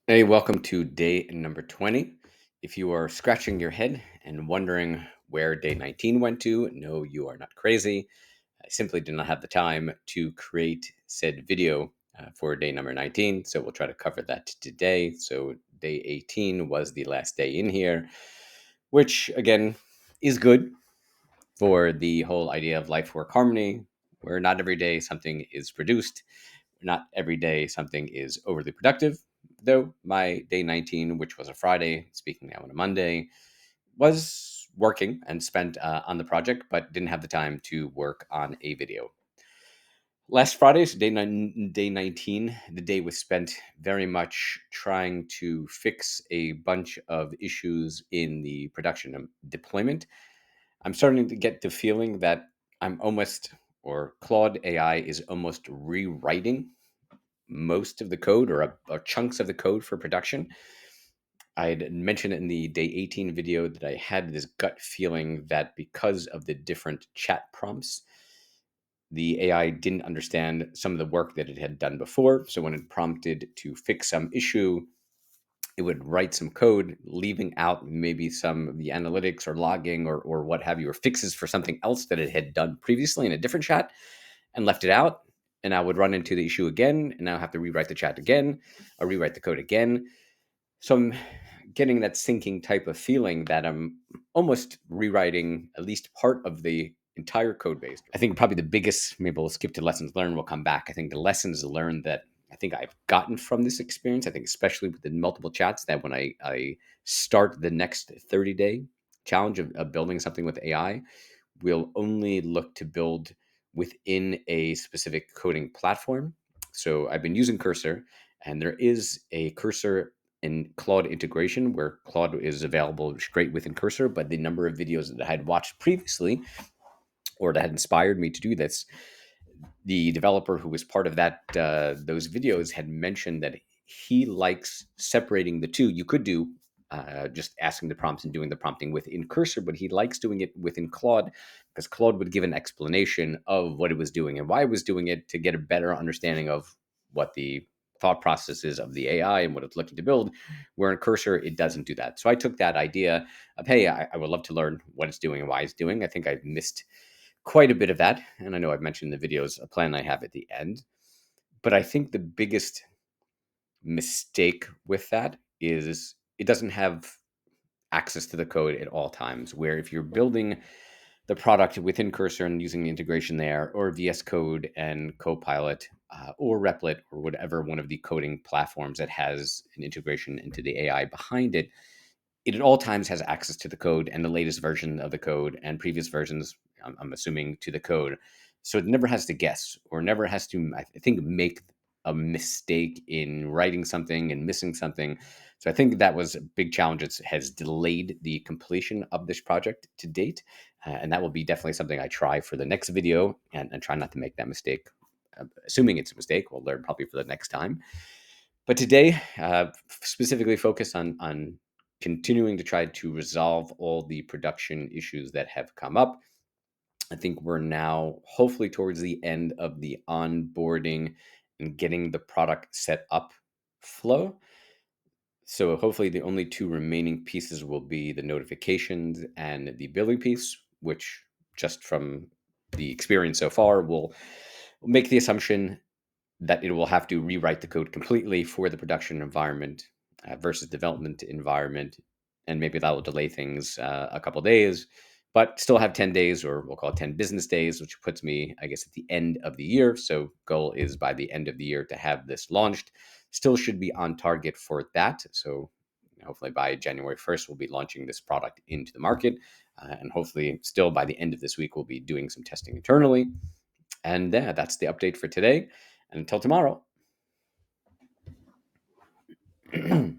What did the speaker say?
Hey, welcome to day number 20. If you are scratching your head and wondering where day 19 went to, no, you are not crazy. I simply did not have the time to create said video for day number 19, so we'll try to cover that today. So, day 18 was the last day in here, which again is good for the whole idea of life work harmony, where not every day something is produced, not every day something is overly productive. Though my day 19, which was a Friday, speaking now on a Monday, was working and spent on the project, but didn't have the time to work on a video. Last Friday, so day 19, the day was spent very much trying to fix a bunch of issues in the production and deployment. I'm starting to get the feeling that I'm almost, or Claude AI is almost rewriting most of the code or chunks of the code for production. I had mentioned in the day 18 video that I had this gut feeling that because of the different chat prompts, the AI didn't understand some of the work that it had done before. So when it prompted to fix some issue, it would write some code, leaving out maybe some of the analytics or logging or what have you, or fixes for something else that it had done previously in a different chat and left it out. And I would run into the issue again, and now have to rewrite the chat again, or rewrite the code again. So I'm getting that sinking type of feeling that I'm almost rewriting at least part of the entire code base. I think probably the biggest, maybe we'll skip to lessons learned, we'll come back. I think the lessons learned that I think I've gotten from this experience, I think especially with the multiple chats, that when I start the next 30-day challenge of building something with AI, we'll only look to build within a specific coding platform. So I've been using Cursor, and there is a Cursor in Claude integration where Claude is available straight within Cursor, but the number of videos that I had watched previously or that had inspired me to do this, the developer who was part of that those videos had mentioned that he likes separating the two. You could do just asking the prompts and doing the prompting within Cursor, but he likes doing it within Claude because Claude would give an explanation of what it was doing and why it was doing it to get a better understanding of what the thought process is of the AI and what it's looking to build. Where in Cursor, it doesn't do that. So I took that idea of, hey, I would love to learn what it's doing and why it's doing. I think I've missed quite a bit of that. And I know I've mentioned in the videos a plan I have at the end. But I think the biggest mistake with that is it doesn't have access to the code at all times. Where if you're building the product within Cursor and using the integration there, or VS Code and Copilot, or Replit, or whatever one of the coding platforms that has an integration into the AI behind it, it at all times has access to the code and the latest version of the code and previous versions, I'm assuming, to the code. So it never has to guess or never has to, I think, make a mistake in writing something and missing something. So I think that was a big challenge. It has delayed the completion of this project to date. And that will be definitely something I try for the next video and try not to make that mistake. Assuming it's a mistake, we'll learn probably for the next time. But today, specifically focus on continuing to try to resolve all the production issues that have come up. I think we're now hopefully towards the end of the onboarding and getting the product set up flow. So hopefully the only two remaining pieces will be the notifications and the billing piece, which just from the experience so far will make the assumption that it will have to rewrite the code completely for the production environment versus development environment, and maybe that will delay things a couple days, but still have 10 days, or we'll call it 10 business days, which puts me, I guess, at the end of the year. So goal is by the end of the year to have this launched. Still should be on target for that. So hopefully by January 1st, we'll be launching this product into the market. And hopefully still by the end of this week, we'll be doing some testing internally. And that's the update for today. And until tomorrow.